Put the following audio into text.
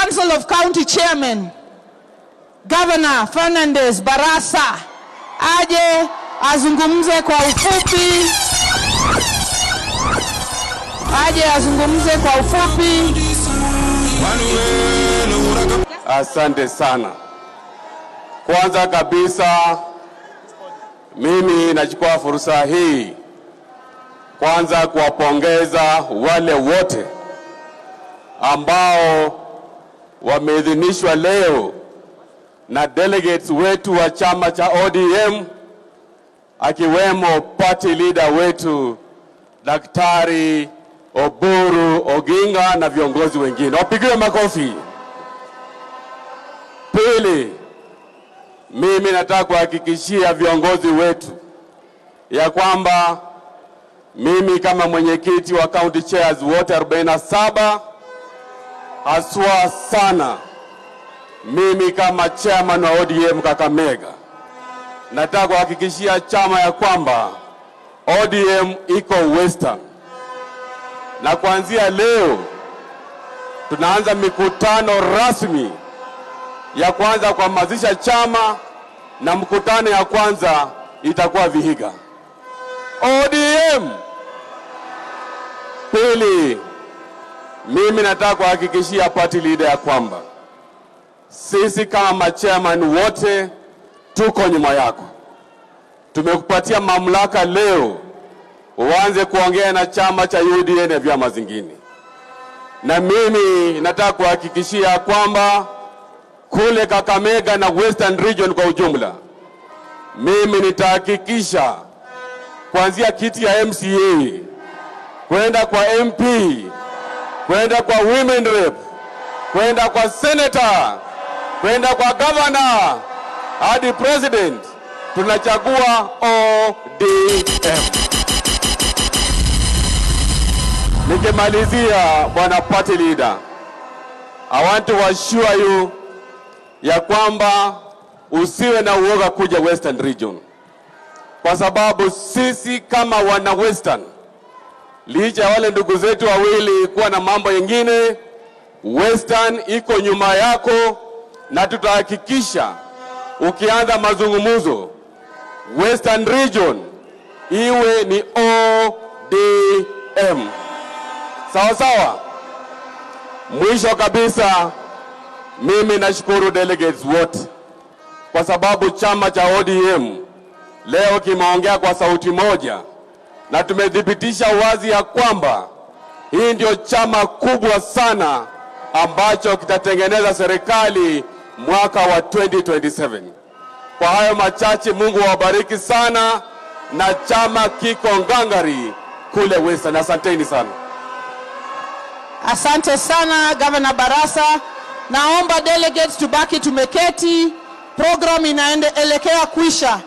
Council of County Chairmen, Governor Fernandez Barasa, aje azungumze kwa ufupi. Asante sana. Kwanza kabisa mimi nachukua fursa hii kwanza kuwapongeza wale wote ambao wameidhinishwa leo na delegates wetu wa chama cha ODM, akiwemo party leader wetu Daktari Oburu Oginga na viongozi wengine. Wapigiwe makofi. Pili, mimi nataka kuhakikishia viongozi wetu ya kwamba mimi kama mwenyekiti wa county chairs wote 47, haswa sana mimi kama chairman wa ODM Kakamega, nataka kuhakikishia chama ya kwamba ODM iko Western, na kuanzia leo tunaanza mikutano rasmi ya kwanza kuhamasisha chama, na mkutano ya kwanza itakuwa Vihiga. ODM. Pili, mimi nataka kuhakikishia party leader ya kwamba sisi kama chairman wote tuko nyuma yako. Tumekupatia mamlaka leo uanze kuongea na chama cha UDA na vyama zingine, na mimi nataka kuhakikishia kwamba kule Kakamega na Western Region kwa ujumla, mimi nitahakikisha kuanzia kiti ya MCA kwenda kwa MP, kwenda kwa women rep, kwenda kwa senator, kwenda kwa governor hadi president, tunachagua ODM. Nikimalizia, bwana party leader, I want to assure you ya kwamba usiwe na uoga kuja Western Region, kwa sababu sisi kama wana Western, licha ya wale ndugu zetu wawili kuwa na mambo yengine, Western iko nyuma yako, na tutahakikisha ukianza mazungumzo Western Region iwe ni ODM. Sawa sawa. Mwisho kabisa, mimi nashukuru delegates wote kwa sababu chama cha ODM leo kimeongea kwa sauti moja, na tumedhibitisha wazi ya kwamba hii ndio chama kubwa sana ambacho kitatengeneza serikali mwaka wa 2027. Kwa hayo machache, Mungu awabariki sana, na chama kiko ngangari kule Western. Asanteni sana. Asante sana Governor Barasa. Naomba delegates tubaki tumeketi, program inaendelea kuisha.